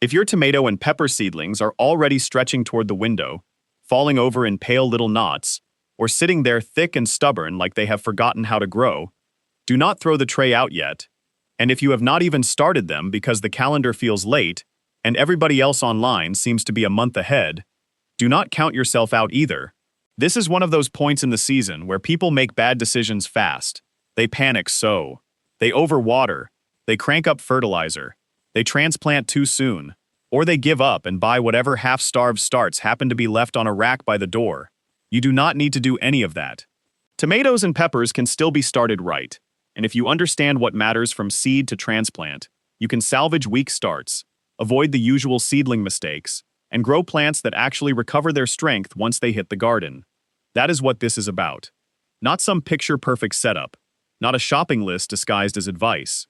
If your tomato and pepper seedlings are already stretching toward the window, falling over in pale little knots, or sitting there thick and stubborn like they have forgotten how to grow, do not throw the tray out yet. And if you have not even started them because the calendar feels late and everybody else online seems to be a month ahead, do not count yourself out either. This is one of those points in the season where people make bad decisions fast. They panic so. They overwater. They crank up fertilizer. They transplant too soon. Or they give up and buy whatever half-starved starts happen to be left on a rack by the door. You do not need to do any of that. Tomatoes and peppers can still be started right. And if you understand what matters from seed to transplant, you can salvage weak starts, avoid the usual seedling mistakes, and grow plants that actually recover their strength once they hit the garden. That is what this is about. Not some picture-perfect setup. Not a shopping list disguised as advice.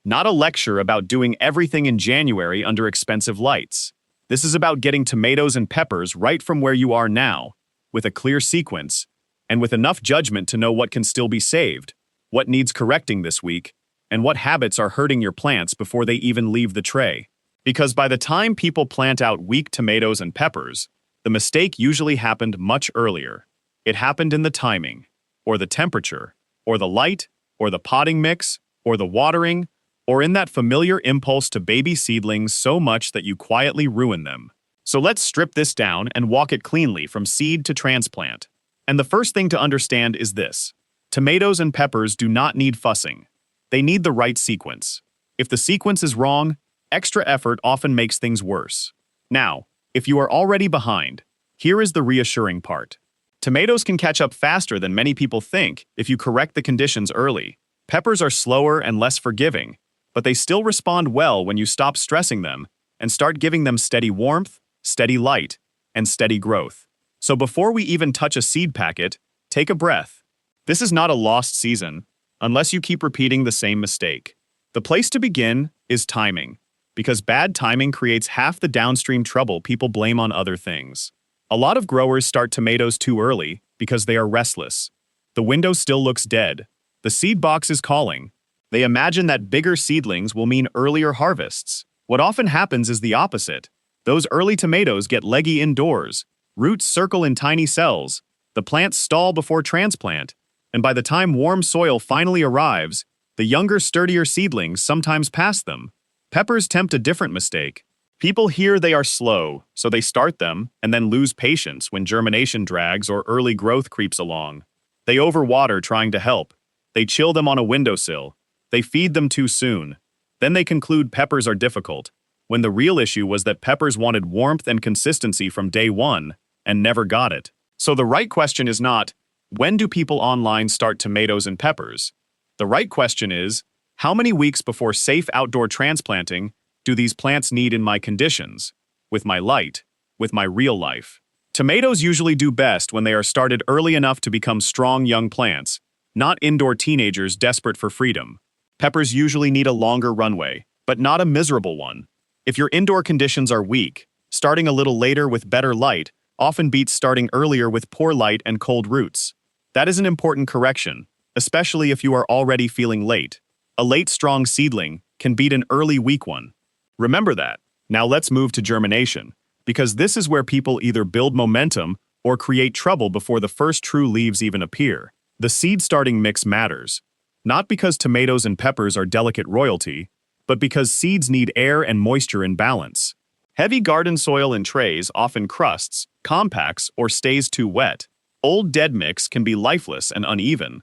Not a lecture about doing everything in January under expensive lights. This is about getting tomatoes and peppers right from where you are now, with a clear sequence, and with enough judgment to know what can still be saved, what needs correcting this week, and what habits are hurting your plants before they even leave the tray. Because by the time people plant out weak tomatoes and peppers, the mistake usually happened much earlier. It happened in the timing, or the temperature, or the light, or the potting mix, or the watering, or in that familiar impulse to baby seedlings so much that you quietly ruin them. So let's strip this down and walk it cleanly from seed to transplant. And the first thing to understand is this. Tomatoes and peppers do not need fussing. They need the right sequence. If the sequence is wrong, extra effort often makes things worse. Now, if you are already behind, here is the reassuring part. Tomatoes can catch up faster than many people think if you correct the conditions early. Peppers are slower and less forgiving, but they still respond well when you stop stressing them and start giving them steady warmth, steady light, and steady growth. So before we even touch a seed packet, take a breath. This is not a lost season, unless you keep repeating the same mistake. The place to begin is timing, because bad timing creates half the downstream trouble people blame on other things. A lot of growers start tomatoes too early because they are restless. The window still looks dead. The seed box is calling. They imagine that bigger seedlings will mean earlier harvests. What often happens is the opposite. Those early tomatoes get leggy indoors. Roots circle in tiny cells. The plants stall before transplant. And by the time warm soil finally arrives, the younger, sturdier seedlings sometimes pass them. Peppers tempt a different mistake. People hear they are slow, so they start them and then lose patience when germination drags or early growth creeps along. They overwater trying to help. They chill them on a windowsill. They feed them too soon. Then they conclude peppers are difficult, when the real issue was that peppers wanted warmth and consistency from day one and never got it. So the right question is not, when do people online start tomatoes and peppers? The right question is, how many weeks before safe outdoor transplanting do these plants need in my conditions, with my light, with my real life? Tomatoes usually do best when they are started early enough to become strong young plants, not indoor teenagers desperate for freedom. Peppers usually need a longer runway, but not a miserable one. If your indoor conditions are weak, starting a little later with better light often beats starting earlier with poor light and cold roots. That is an important correction, especially if you are already feeling late. A late strong seedling can beat an early weak one. Remember that. Now let's move to germination, because this is where people either build momentum or create trouble before the first true leaves even appear. The seed starting mix matters. Not because tomatoes and peppers are delicate royalty, but because seeds need air and moisture in balance. Heavy garden soil in trays often crusts, compacts, or stays too wet. Old dead mix can be lifeless and uneven.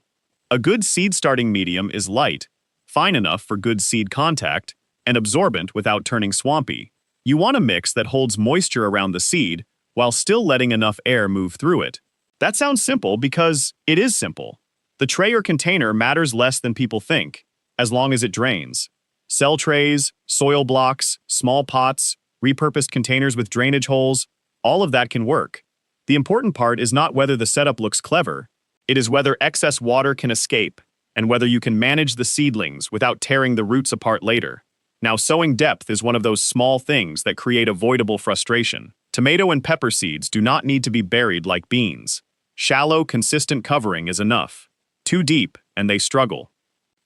A good seed starting medium is light, fine enough for good seed contact, and absorbent without turning swampy. You want a mix that holds moisture around the seed while still letting enough air move through it. That sounds simple because it is simple. The tray or container matters less than people think, as long as it drains. Cell trays, soil blocks, small pots, repurposed containers with drainage holes, all of that can work. The important part is not whether the setup looks clever, it is whether excess water can escape, and whether you can manage the seedlings without tearing the roots apart later. Now, sowing depth is one of those small things that create avoidable frustration. Tomato and pepper seeds do not need to be buried like beans. Shallow, consistent covering is enough. Too deep, and they struggle.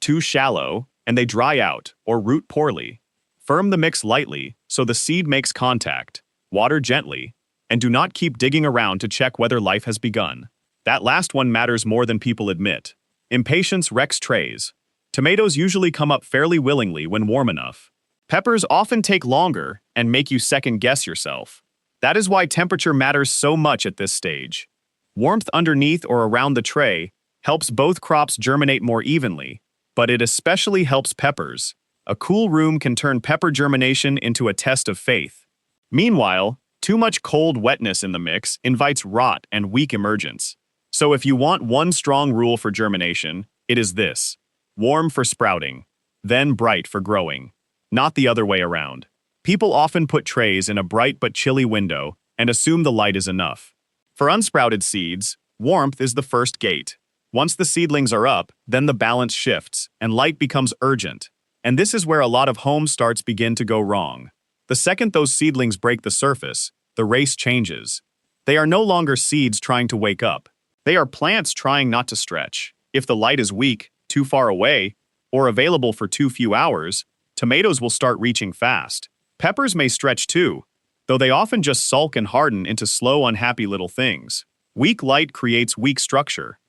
Too shallow, and they dry out or root poorly. Firm the mix lightly so the seed makes contact, water gently, and do not keep digging around to check whether life has begun. That last one matters more than people admit. Impatience wrecks trays. Tomatoes usually come up fairly willingly when warm enough. Peppers often take longer and make you second-guess yourself. That is why temperature matters so much at this stage. Warmth underneath or around the tray helps both crops germinate more evenly, but it especially helps peppers. A cool room can turn pepper germination into a test of faith. Meanwhile, too much cold wetness in the mix invites rot and weak emergence. So if you want one strong rule for germination, it is this: warm for sprouting, then bright for growing. Not the other way around. People often put trays in a bright but chilly window and assume the light is enough. For unsprouted seeds, warmth is the first gate. Once the seedlings are up, then the balance shifts and light becomes urgent. And this is where a lot of home starts begin to go wrong. The second those seedlings break the surface, the race changes. They are no longer seeds trying to wake up. They are plants trying not to stretch. If the light is weak, too far away, or available for too few hours, tomatoes will start reaching fast. Peppers may stretch too, though they often just sulk and harden into slow, unhappy little things. Weak light creates weak structure.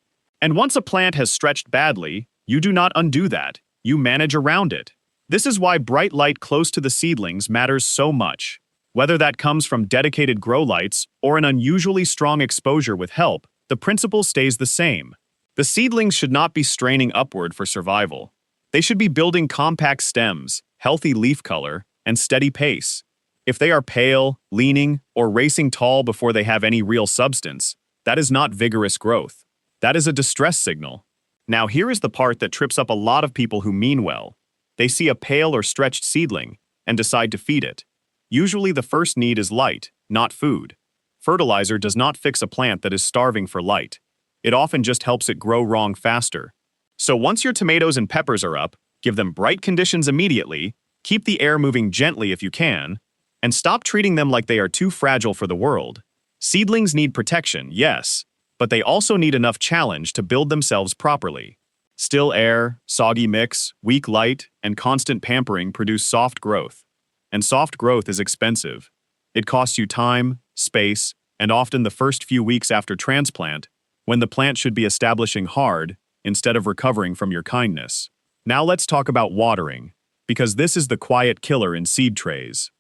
And once a plant has stretched badly, you do not undo that. You manage around it. This is why bright light close to the seedlings matters so much. Whether that comes from dedicated grow lights or an unusually strong exposure with help, the principle stays the same. The seedlings should not be straining upward for survival. They should be building compact stems, healthy leaf color, and steady pace. If they are pale, leaning, or racing tall before they have any real substance, that is not vigorous growth. That is a distress signal. Now here is the part that trips up a lot of people who mean well. They see a pale or stretched seedling and decide to feed it. Usually the first need is light, not food. Fertilizer does not fix a plant that is starving for light. It often just helps it grow wrong faster. So once your tomatoes and peppers are up, give them bright conditions immediately, keep the air moving gently if you can, and stop treating them like they are too fragile for the world. Seedlings need protection, yes, but they also need enough challenge to build themselves properly. Still air, soggy mix, weak light, and constant pampering produce soft growth. And soft growth is expensive. It costs you time, space, and often the first few weeks after transplant, when the plant should be establishing hard instead of recovering from your kindness. Now let's talk about watering, because this is the quiet killer in seed trays.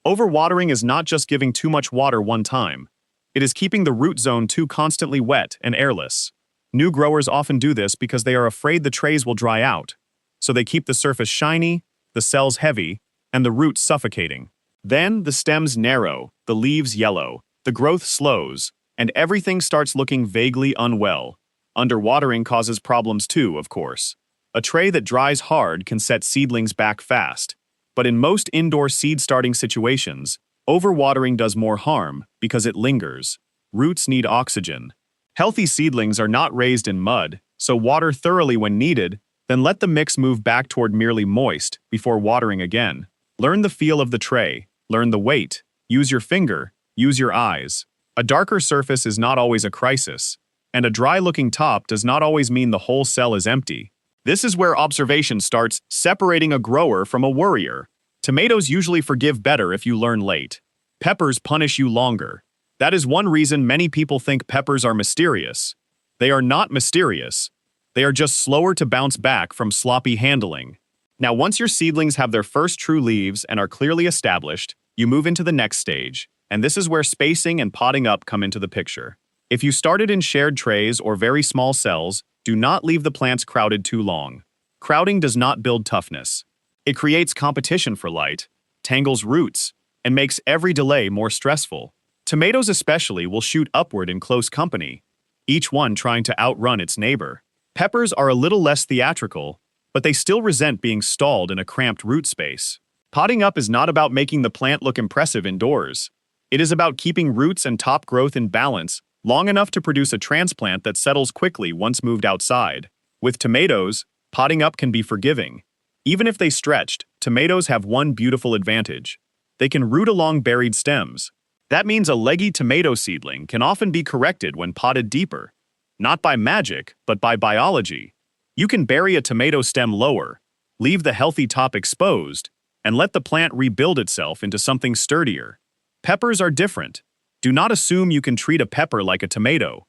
Overwatering is not just giving too much water one time. It is keeping the root zone too constantly wet and airless. New growers often do this because they are afraid the trays will dry out, so they keep the surface shiny, the cells heavy, and the roots suffocating. Then the stems narrow, the leaves yellow, the growth slows, and everything starts looking vaguely unwell. Underwatering causes problems too, of course. A tray that dries hard can set seedlings back fast, but in most indoor seed starting situations, overwatering does more harm because it lingers. Roots need oxygen. Healthy seedlings are not raised in mud, so water thoroughly when needed, then let the mix move back toward merely moist before watering again. Learn the feel of the tray, learn the weight, use your finger, use your eyes. A darker surface is not always a crisis, and a dry-looking top does not always mean the whole cell is empty. This is where observation starts separating a grower from a worrier. Tomatoes usually forgive better if you learn late. Peppers punish you longer. That is one reason many people think peppers are mysterious. They are not mysterious. They are just slower to bounce back from sloppy handling. Now, once your seedlings have their first true leaves and are clearly established, you move into the next stage, and this is where spacing and potting up come into the picture. If you started in shared trays or very small cells, do not leave the plants crowded too long. Crowding does not build toughness. It creates competition for light, tangles roots, and makes every delay more stressful. Tomatoes especially will shoot upward in close company, each one trying to outrun its neighbor. Peppers are a little less theatrical, but they still resent being stalled in a cramped root space. Potting up is not about making the plant look impressive indoors. It is about keeping roots and top growth in balance long enough to produce a transplant that settles quickly once moved outside. With tomatoes, potting up can be forgiving. Even if they stretched, tomatoes have one beautiful advantage. They can root along buried stems. That means a leggy tomato seedling can often be corrected when potted deeper. Not by magic, but by biology. You can bury a tomato stem lower, leave the healthy top exposed, and let the plant rebuild itself into something sturdier. Peppers are different. Do not assume you can treat a pepper like a tomato.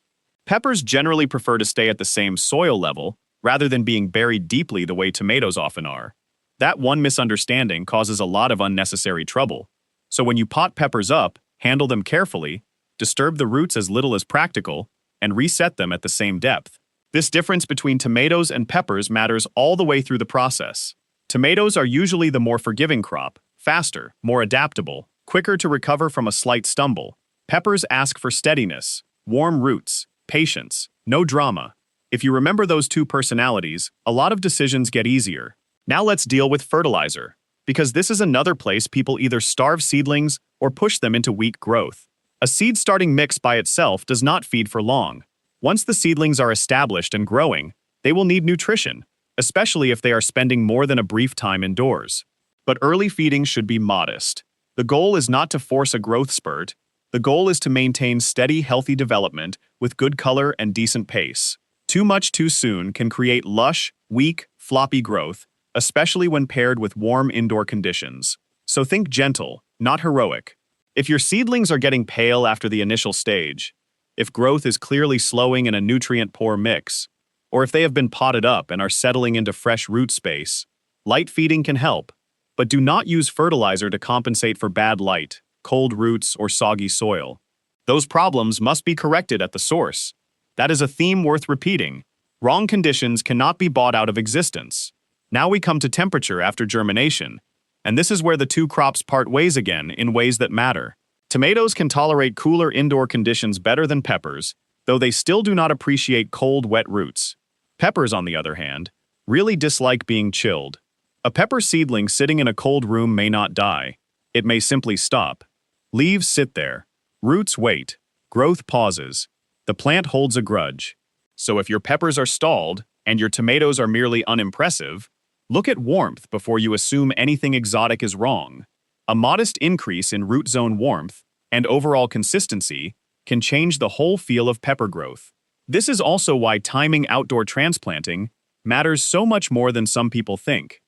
Peppers generally prefer to stay at the same soil level rather than being buried deeply the way tomatoes often are. That one misunderstanding causes a lot of unnecessary trouble. So when you pot peppers up, handle them carefully, disturb the roots as little as practical, and reset them at the same depth. This difference between tomatoes and peppers matters all the way through the process. Tomatoes are usually the more forgiving crop, faster, more adaptable, quicker to recover from a slight stumble. Peppers ask for steadiness, warm roots, patience, no drama. If you remember those two personalities, a lot of decisions get easier. Now let's deal with fertilizer, because this is another place people either starve seedlings or push them into weak growth. A seed-starting mix by itself does not feed for long. Once the seedlings are established and growing, they will need nutrition, especially if they are spending more than a brief time indoors. But early feeding should be modest. The goal is not to force a growth spurt. The goal is to maintain steady, healthy development with good color and decent pace. Too much too soon can create lush, weak, floppy growth, especially when paired with warm indoor conditions. So think gentle, not heroic. If your seedlings are getting pale after the initial stage, if growth is clearly slowing in a nutrient-poor mix, or if they have been potted up and are settling into fresh root space, light feeding can help. But do not use fertilizer to compensate for bad light, cold roots, or soggy soil. Those problems must be corrected at the source. That is a theme worth repeating. Wrong conditions cannot be bought out of existence. Now we come to temperature after germination, and this is where the two crops part ways again in ways that matter. Tomatoes can tolerate cooler indoor conditions better than peppers, though they still do not appreciate cold, wet roots. Peppers, on the other hand, really dislike being chilled. A pepper seedling sitting in a cold room may not die. It may simply stop. Leaves sit there. Roots wait. Growth pauses. The plant holds a grudge. So if your peppers are stalled and your tomatoes are merely unimpressive, look at warmth before you assume anything exotic is wrong. A modest increase in root zone warmth and overall consistency can change the whole feel of pepper growth. This is also why timing outdoor transplanting matters so much more than some people think.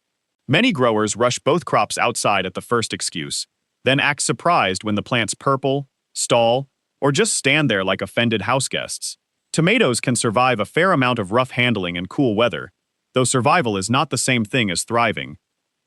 Many growers rush both crops outside at the first excuse, then act surprised when the plants purple, stall, or just stand there like offended houseguests. Tomatoes can survive a fair amount of rough handling and cool weather, though survival is not the same thing as thriving.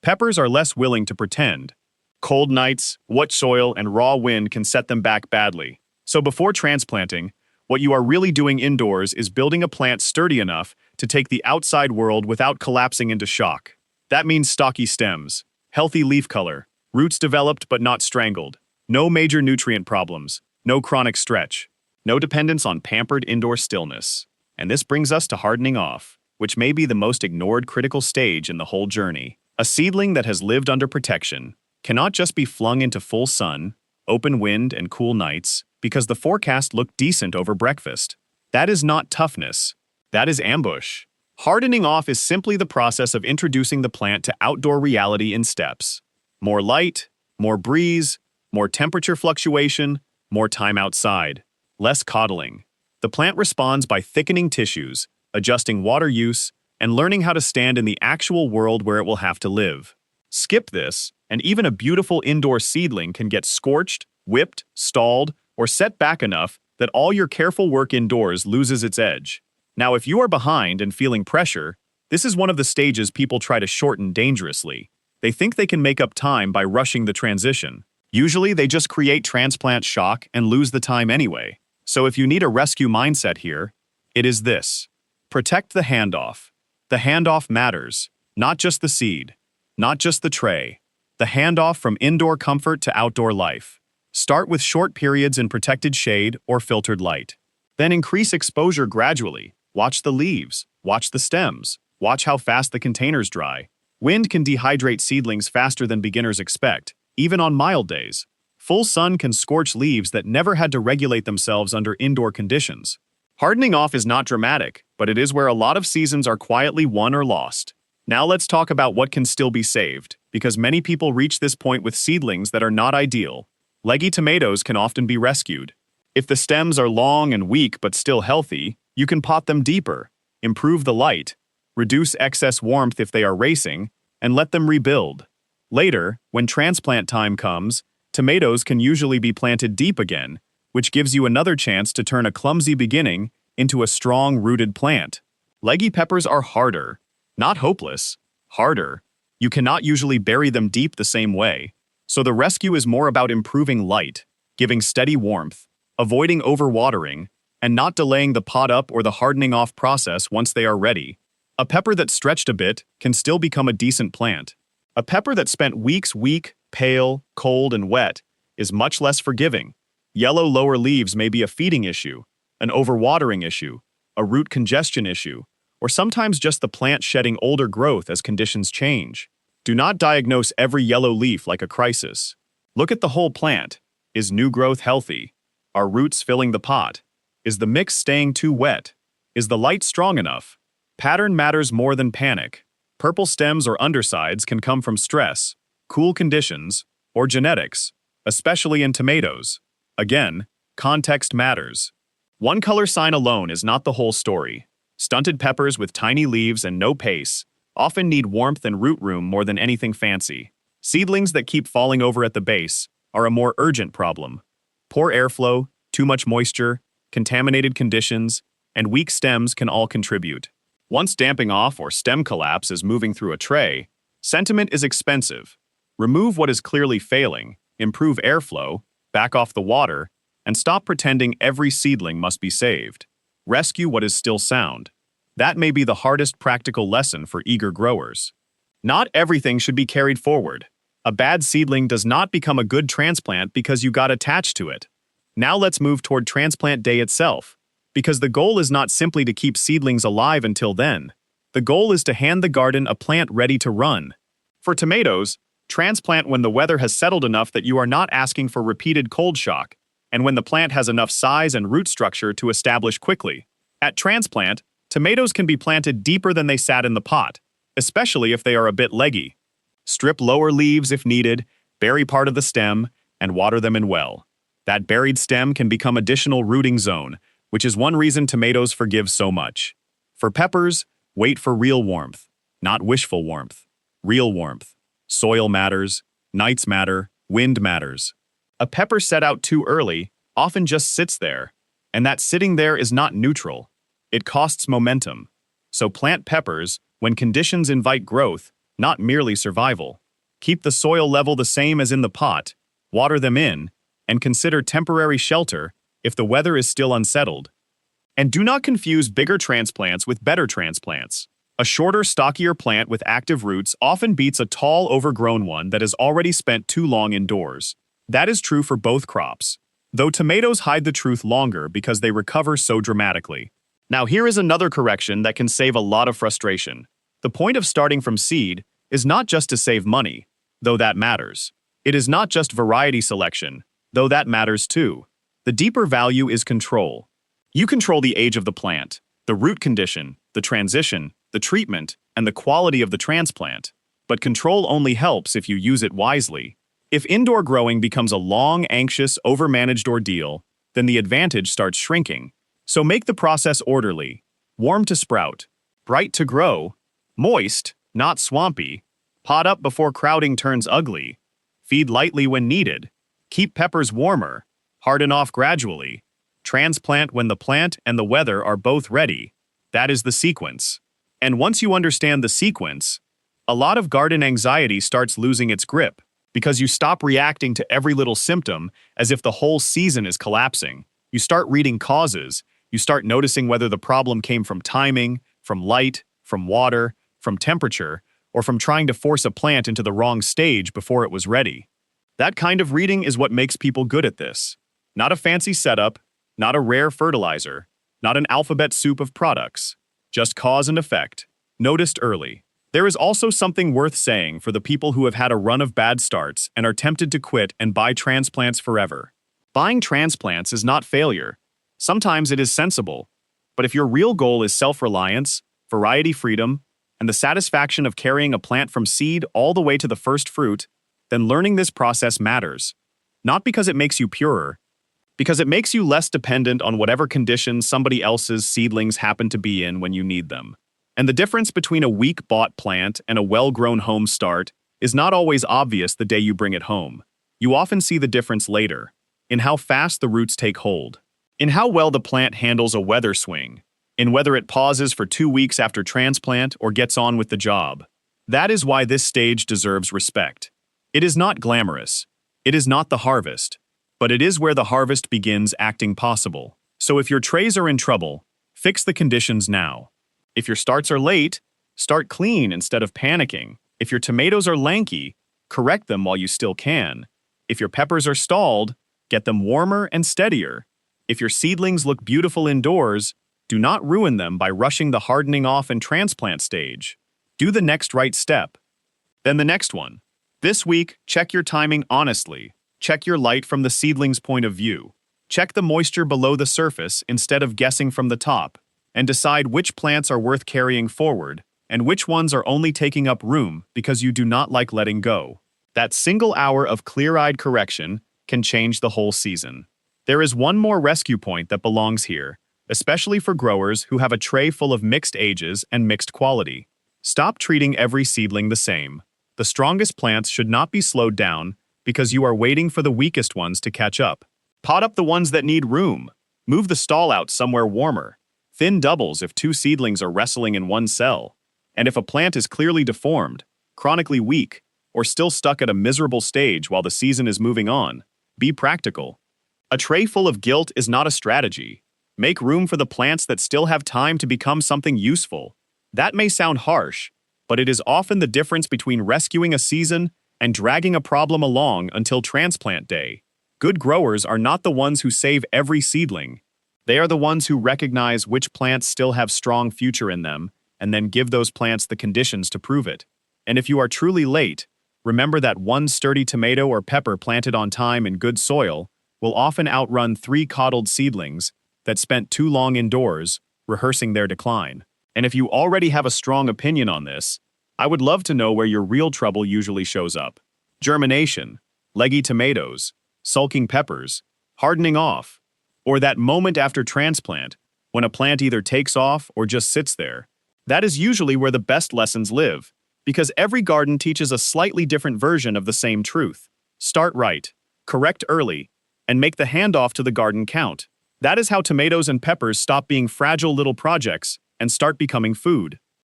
Peppers are less willing to pretend. Cold nights, wet soil, and raw wind can set them back badly. So before transplanting, what you are really doing indoors is building a plant sturdy enough to take the outside world without collapsing into shock. That means stocky stems, healthy leaf color, roots developed but not strangled, no major nutrient problems, no chronic stretch, no dependence on pampered indoor stillness. And this brings us to hardening off, which may be the most ignored critical stage in the whole journey. A seedling that has lived under protection cannot just be flung into full sun, open wind, and cool nights because the forecast looked decent over breakfast. That is not toughness. That is ambush. Hardening off is simply the process of introducing the plant to outdoor reality in steps. More light, more breeze, more temperature fluctuation, more time outside, less coddling. The plant responds by thickening tissues, adjusting water use, and learning how to stand in the actual world where it will have to live. Skip this, and even a beautiful indoor seedling can get scorched, whipped, stalled, or set back enough that all your careful work indoors loses its edge. Now, if you are behind and feeling pressure, this is one of the stages people try to shorten dangerously. They think they can make up time by rushing the transition. Usually, they just create transplant shock and lose the time anyway. So if you need a rescue mindset here, it is this. Protect the handoff. The handoff matters, not just the seed, not just the tray. The handoff from indoor comfort to outdoor life. Start with short periods in protected shade or filtered light. Then increase exposure gradually. Watch the leaves, watch the stems, watch how fast the containers dry. Wind can dehydrate seedlings faster than beginners expect, even on mild days. Full sun can scorch leaves that never had to regulate themselves under indoor conditions. Hardening off is not dramatic, but it is where a lot of seasons are quietly won or lost. Now let's talk about what can still be saved, because many people reach this point with seedlings that are not ideal. Leggy tomatoes can often be rescued. If the stems are long and weak but still healthy, you can pot them deeper, improve the light, reduce excess warmth if they are racing, and let them rebuild. Later, when transplant time comes, tomatoes can usually be planted deep again, which gives you another chance to turn a clumsy beginning into a strong-rooted plant. Leggy peppers are harder. Not hopeless. Harder. You cannot usually bury them deep the same way. So the rescue is more about improving light, giving steady warmth, avoiding overwatering, and not delaying the pot up or the hardening off process once they are ready. A pepper that stretched a bit can still become a decent plant. A pepper that spent weeks weak, pale, cold, and wet is much less forgiving. Yellow lower leaves may be a feeding issue, an overwatering issue, a root congestion issue, or sometimes just the plant shedding older growth as conditions change. Do not diagnose every yellow leaf like a crisis. Look at the whole plant. Is new growth healthy? Are roots filling the pot? Is the mix staying too wet? Is the light strong enough? Pattern matters more than panic. Purple stems or undersides can come from stress, cool conditions, or genetics, especially in tomatoes. Again, context matters. One color sign alone is not the whole story. Stunted peppers with tiny leaves and no pace often need warmth and root room more than anything fancy. Seedlings that keep falling over at the base are a more urgent problem. Poor airflow, too much moisture, contaminated conditions, and weak stems can all contribute. Once damping off or stem collapse is moving through a tray, sentiment is expensive. Remove what is clearly failing, improve airflow, back off the water, and stop pretending every seedling must be saved. Rescue what is still sound. That may be the hardest practical lesson for eager growers. Not everything should be carried forward. A bad seedling does not become a good transplant because you got attached to it. Now let's move toward transplant day itself, because the goal is not simply to keep seedlings alive until then. The goal is to hand the garden a plant ready to run. For tomatoes, transplant when the weather has settled enough that you are not asking for repeated cold shock, and when the plant has enough size and root structure to establish quickly. At transplant, tomatoes can be planted deeper than they sat in the pot, especially if they are a bit leggy. Strip lower leaves if needed, bury part of the stem, and water them in well. That buried stem can become additional rooting zone, which is one reason tomatoes forgive so much. For peppers, wait for real warmth, not wishful warmth. Real warmth. Soil matters, nights matter, wind matters. A pepper set out too early often just sits there, and that sitting there is not neutral. It costs momentum. So plant peppers when conditions invite growth, not merely survival. Keep the soil level the same as in the pot, water them in, and consider temporary shelter if the weather is still unsettled. And do not confuse bigger transplants with better transplants. A shorter, stockier plant with active roots often beats a tall, overgrown one that has already spent too long indoors. That is true for both crops, though tomatoes hide the truth longer because they recover so dramatically. Now here is another correction that can save a lot of frustration. The point of starting from seed is not just to save money, though that matters. It is not just variety selection, though that matters too. The deeper value is control. You control the age of the plant, the root condition, the transition, the treatment, and the quality of the transplant. But control only helps if you use it wisely. If indoor growing becomes a long, anxious, overmanaged ordeal, then the advantage starts shrinking. So make the process orderly, warm to sprout, bright to grow, moist, not swampy, pot up before crowding turns ugly, feed lightly when needed, keep peppers warmer, harden off gradually, transplant when the plant and the weather are both ready. That is the sequence. And once you understand the sequence, a lot of garden anxiety starts losing its grip because you stop reacting to every little symptom as if the whole season is collapsing. You start reading causes. You start noticing whether the problem came from timing, from light, from water, from temperature, or from trying to force a plant into the wrong stage before it was ready. That kind of reading is what makes people good at this. Not a fancy setup, not a rare fertilizer, not an alphabet soup of products. Just cause and effect, noticed early. There is also something worth saying for the people who have had a run of bad starts and are tempted to quit and buy transplants forever. Buying transplants is not failure. Sometimes it is sensible. But if your real goal is self-reliance, variety freedom, and the satisfaction of carrying a plant from seed all the way to the first fruit, then learning this process matters. Not because it makes you purer, because it makes you less dependent on whatever conditions somebody else's seedlings happen to be in when you need them. And the difference between a weak-bought plant and a well-grown home start is not always obvious the day you bring it home. You often see the difference later, in how fast the roots take hold, in how well the plant handles a weather swing, in whether it pauses for 2 weeks after transplant or gets on with the job. That is why this stage deserves respect. It is not glamorous. It is not the harvest. But it is where the harvest begins acting possible. So if your trays are in trouble, fix the conditions now. If your starts are late, start clean instead of panicking. If your tomatoes are lanky, correct them while you still can. If your peppers are stalled, get them warmer and steadier. If your seedlings look beautiful indoors, do not ruin them by rushing the hardening off and transplant stage. Do the next right step. Then the next one. This week, check your timing honestly. Check your light from the seedling's point of view. Check the moisture below the surface instead of guessing from the top, and decide which plants are worth carrying forward and which ones are only taking up room because you do not like letting go. That single hour of clear-eyed correction can change the whole season. There is one more rescue point that belongs here, especially for growers who have a tray full of mixed ages and mixed quality. Stop treating every seedling the same. The strongest plants should not be slowed down because you are waiting for the weakest ones to catch up. Pot up the ones that need room. Move the stall out somewhere warmer. Thin doubles if 2 seedlings are wrestling in one cell. And if a plant is clearly deformed, chronically weak, or still stuck at a miserable stage while the season is moving on, be practical. A tray full of guilt is not a strategy. Make room for the plants that still have time to become something useful. That may sound harsh, but it is often the difference between rescuing a season and dragging a problem along until transplant day. Good growers are not the ones who save every seedling. They are the ones who recognize which plants still have strong future in them and then give those plants the conditions to prove it. And if you are truly late, remember that one sturdy tomato or pepper planted on time in good soil will often outrun 3 coddled seedlings that spent too long indoors, rehearsing their decline. And if you already have a strong opinion on this, I would love to know where your real trouble usually shows up. Germination, leggy tomatoes, sulking peppers, hardening off, or that moment after transplant when a plant either takes off or just sits there. That is usually where the best lessons live, because every garden teaches a slightly different version of the same truth. Start right, correct early, and make the handoff to the garden count. That is how tomatoes and peppers stop being fragile little projects and start becoming food.